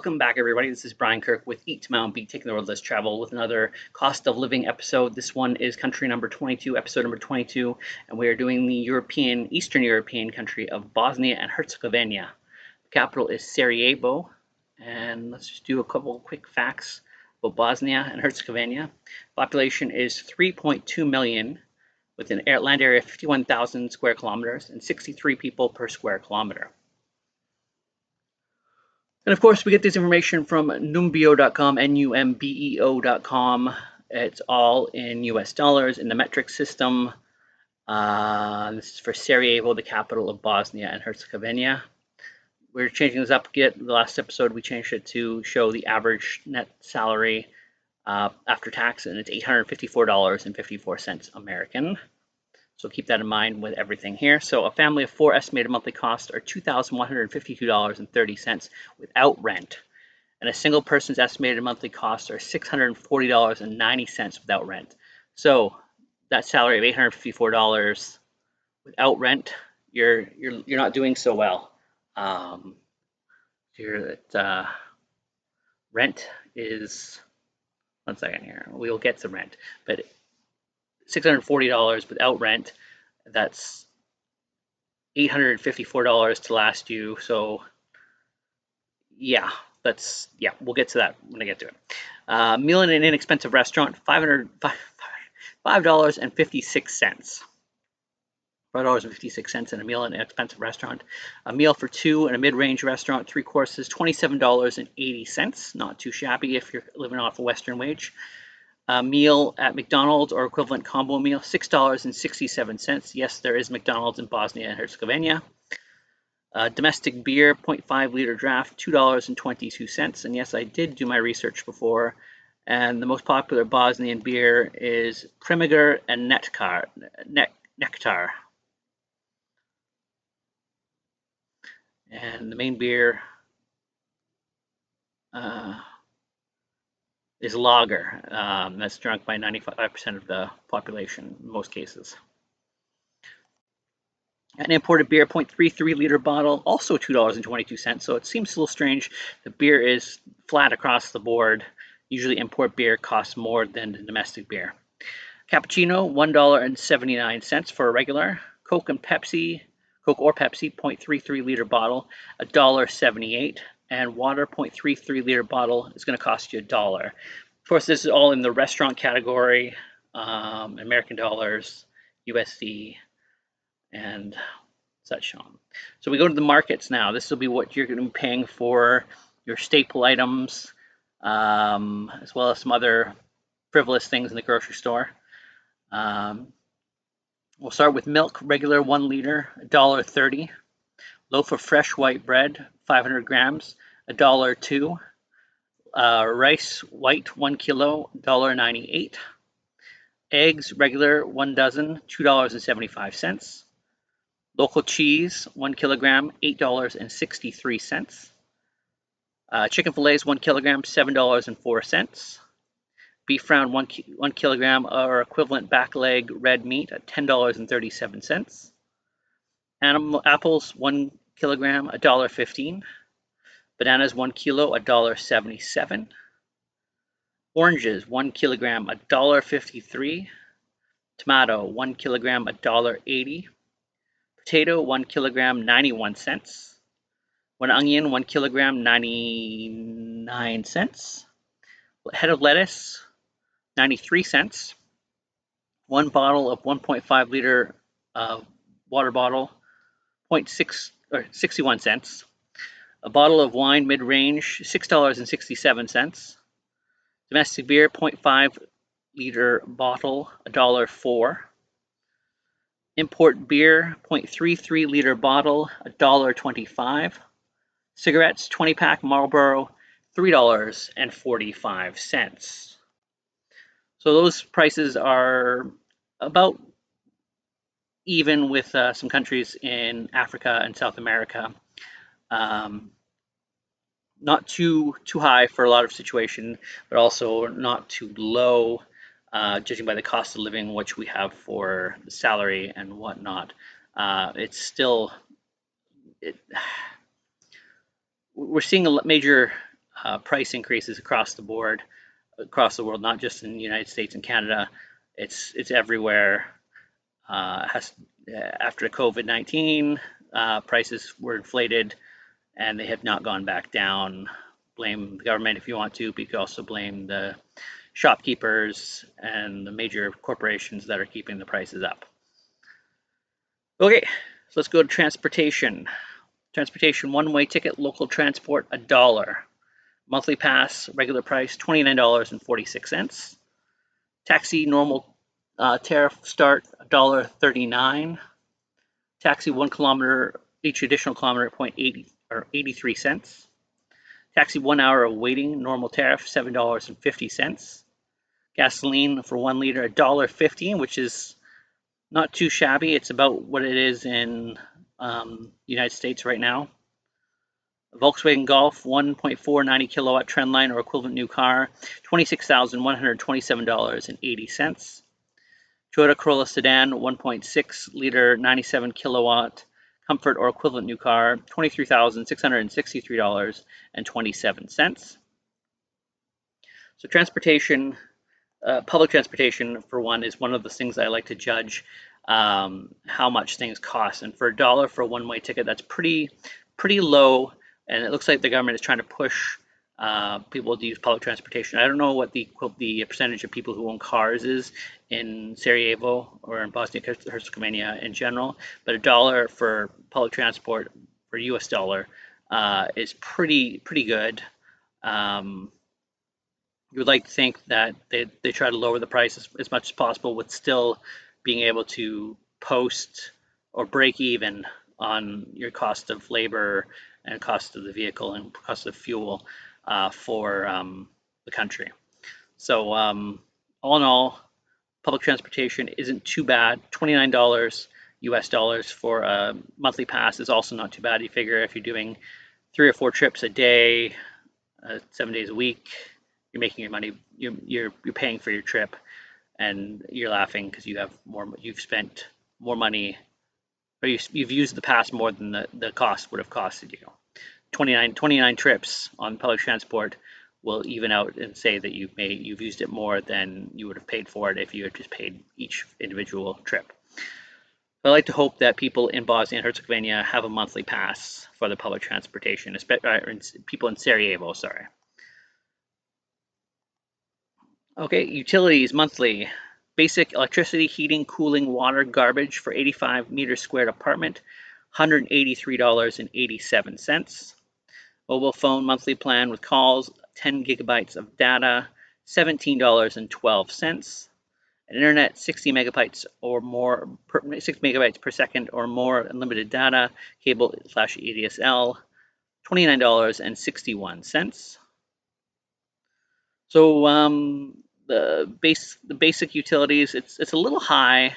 Welcome back, everybody. This is Brian Kirk with Eat to Mount Beat, taking the road less travel with another cost of living episode. This one is country number 22, episode number 22, and we are doing the Eastern European country of Bosnia and Herzegovina. The capital is Sarajevo, and let's just do a couple quick facts about Bosnia and Herzegovina. Population is 3.2 million, with an land area of 51,000 square kilometers and 63 people per square kilometer. And of course, we get this information from numbeo.com, numbeo.com. It's all in US dollars in the metric system. This is for Sarajevo, the capital of Bosnia and Herzegovina. We're changing this up. The last episode, we changed it to show the average net salary after tax, and it's $854.54 American. So keep that in mind with everything here. So a family of four estimated monthly costs are $2,152.30 without rent. And a single person's estimated monthly costs are $640.90 without rent. So that salary of $854 without rent, you're not doing so well. Rent is, one second here, we'll get to rent, but $640 without rent, that's $854 to last you. So yeah, we'll get to that when I get to it. Meal in an inexpensive restaurant, $5.56. $5.56 in a meal in an expensive restaurant. A meal for two in a mid-range restaurant, 3 courses, $27.80. Not too shabby if you're living off a Western wage. A meal at McDonald's or equivalent combo meal, $6.67. Yes, there is McDonald's in Bosnia and Herzegovina. Domestic beer, 0.5 liter draft, $2.22. And yes, I did do my research before. And the most popular Bosnian beer is Krimiger and Nectar. And the main beer is lager. That's drunk by 95% of the population in most cases. An imported beer, 0.33 liter bottle, also $2.22. So it seems a little strange. The beer is flat across the board. Usually import beer costs more than the domestic beer. Cappuccino, $1.79 for a regular. Coke or Pepsi, 0.33 liter bottle, $1.78. And water, 0.33 liter bottle, is going to cost you $1. Of course, this is all in the restaurant category, American dollars, USD, and such on. So we go to the markets now. This will be what you're going to be paying for your staple items, as well as some other frivolous things in the grocery store. We'll start with milk, regular 1 liter, $1.30. Loaf of fresh white bread, 500 grams, $1.02. Rice white, 1 kilo, $1.98. Eggs, regular 1 dozen, $2.75. Local cheese, 1 kilogram, $8.63. Chicken fillets, 1 kilogram, $7.04. Beef round, 1 kilogram, or equivalent back leg red meat at $10.37. Apples, 1 kilogram, $1.15. Bananas, 1 kilo, $1.77. Oranges, 1 kilogram, $1.53. Tomato, 1 kilogram, $1.80. Potato, 1 kilogram, 91 cents. 1 onion, 1 kilogram, 99 cents. A head of lettuce, 93 cents. 1 bottle of 1.5 liter water bottle, 61 cents. A bottle of wine mid-range, $6.67. Domestic beer, 0.5 liter bottle, $1.04. Import beer, 0.33 liter bottle, $1.25. Cigarettes, 20-pack Marlboro, $3.45. So those prices are about even with some countries in Africa and South America. Not too high for a lot of situations, but also not too low, judging by the cost of living, which we have for the salary and whatnot. It's still, we're seeing a major price increases across the board, across the world, not just in the United States and Canada. It's everywhere. After COVID-19, prices were inflated, and they have not gone back down. Blame the government if you want to, but you can also blame the shopkeepers and the major corporations that are keeping the prices up. Okay, so let's go to transportation. Transportation, one-way ticket, local transport, $1. Monthly pass, regular price, $29.46. Taxi, normal tariff start, $1.39. Taxi 1 kilometer, each additional kilometer, 0.80 or 83 cents. Taxi 1 hour of waiting, normal tariff, $7.50. Gasoline for 1 liter, $1.15, which is not too shabby. It's about what it is in the United States right now. Volkswagen Golf 1.490 kilowatt trendline or equivalent new car, $26,127.80. Toyota Corolla sedan 1.6 liter 97 kilowatt comfort or equivalent new car, $23,663.27. So transportation, public transportation for one, is one of the things that I like to judge how much things cost. And for $1 for a one-way ticket, that's pretty low. And it looks like the government is trying to push people to use public transportation. I don't know what the percentage of people who own cars is in Sarajevo or in Bosnia and Herzegovina in general, but $1 for public transport for US dollar is pretty good. You would like to think that they try to lower the price as much as possible with still being able to post or break even on your cost of labor and cost of the vehicle and cost of fuel for the country. So all in all, public transportation isn't too bad. $29 US dollars for a monthly pass is also not too bad. You figure if you're doing 3 or 4 trips a day, 7 days a week, you're making your money. You're paying for your trip, and you're laughing because you've spent more money, or you've used the pass more than the cost would have costed you. 29 trips on public transport will even out and say that you've used it more than you would have paid for it if you had just paid each individual trip. I like to hope that people in Bosnia and Herzegovina have a monthly pass for the public transportation, especially people in Sarajevo, sorry. Okay, utilities monthly. Basic electricity, heating, cooling, water, garbage for 85 meters squared apartment, $183.87. Mobile phone monthly plan with calls, 10 gigabytes of data, $17.12. And internet, 60 megabytes or more, 6 megabytes per second or more, unlimited data, cable / ADSL, $29.61. So the basic utilities, it's a little high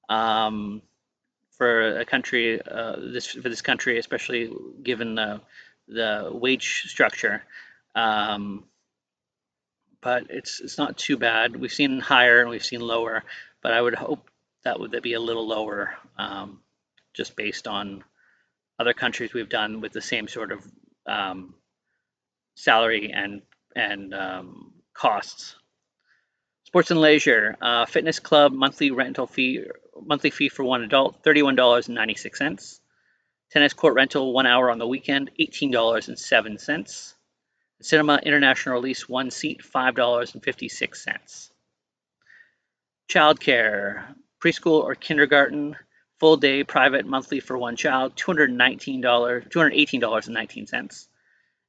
for a country for this country, especially given the wage structure. But it's not too bad. We've seen higher and we've seen lower, but I would hope that would be a little lower, just based on other countries we've done with the same sort of salary and costs. Sports and leisure, fitness club monthly fee for one adult, $31.96. Tennis court rental 1 hour on the weekend, $18.07. Cinema international release 1 seat, $5.56. Childcare, preschool or kindergarten, full day private monthly for one child, $218.19.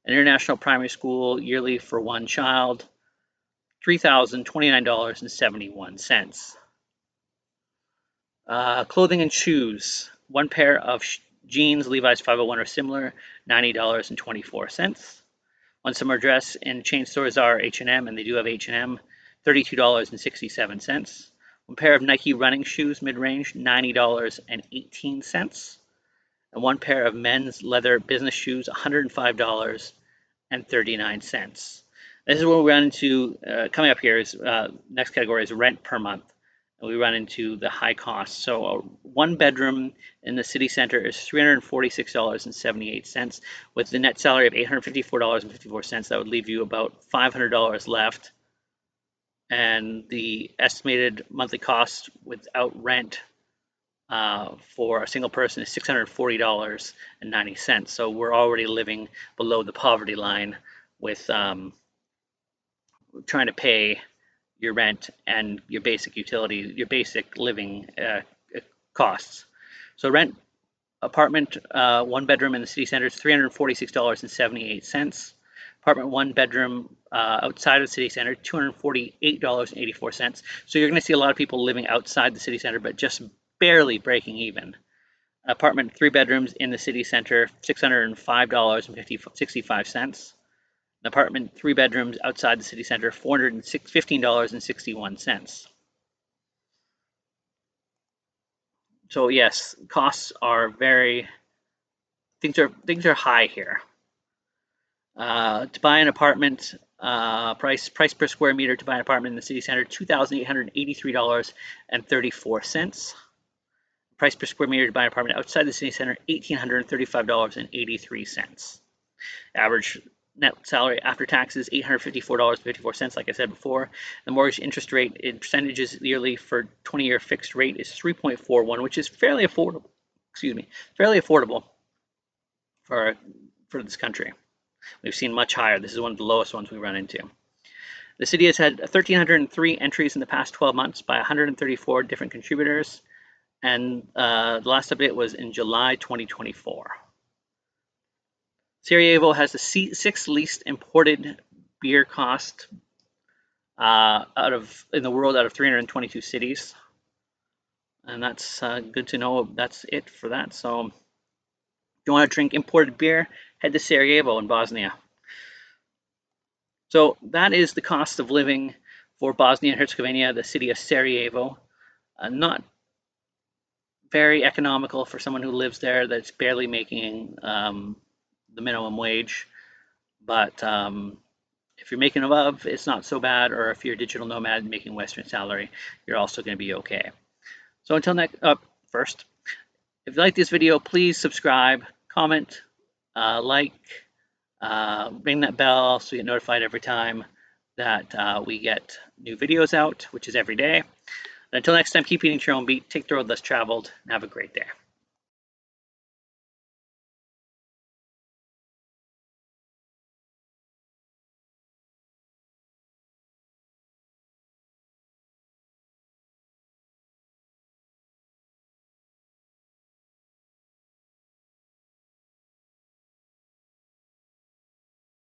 An international primary school yearly for one child, $3,029.71. Clothing and shoes, one pair of jeans, Levi's 501 or similar, $90.24. One summer dress in chain stores are H&M, and they do have H&M, $32.67. One pair of Nike running shoes mid-range, $90.18. And one pair of men's leather business shoes, $105.39. This is where we run into, coming up here is, next category is rent per month. and we run into the high costs. So a one bedroom in the city center is $346.78. With the net salary of $854.54, that would leave you about $500 left. And the estimated monthly cost without rent for a single person is $640.90. So we're already living below the poverty line with trying to pay your rent and your basic utility, your basic living costs. So rent apartment one bedroom in the city center is $346.78. Apartment one bedroom outside of the city center, $248.84. So you're going to see a lot of people living outside the city center, but just barely breaking even. Apartment three bedrooms in the city center, $605.65. An apartment three bedrooms outside the city center, $415.61. So yes, costs are things are high here. To buy an apartment, price per square meter to buy an apartment in the city center, $2,883.34. Price per square meter to buy an apartment outside the city center, $1,835.83. Average net salary after taxes, $854.54, like I said before. The mortgage interest rate in percentages yearly for 20-year fixed rate is 3.41, which is fairly affordable. Fairly affordable for this country. We've seen much higher. This is one of the lowest ones we run into. The city has had 1,303 entries in the past 12 months by 134 different contributors, and the last update was in July 2024. Sarajevo has the sixth least imported beer cost in the world out of 322 cities, and that's good to know. That's it for that. So if you want to drink imported beer, head to Sarajevo in Bosnia. So that is the cost of living for Bosnia and Herzegovina, the city of Sarajevo. Not very economical for someone who lives there that's barely making the minimum wage. But if you're making above, it's not so bad. Or if you're a digital nomad making Western salary, you're also going to be okay. So until next, first, if you like this video, please subscribe, comment, like, ring that bell so you get notified every time that we get new videos out, which is every day. And until next time, keep eating your own beat, take the road less traveled, and have a great day.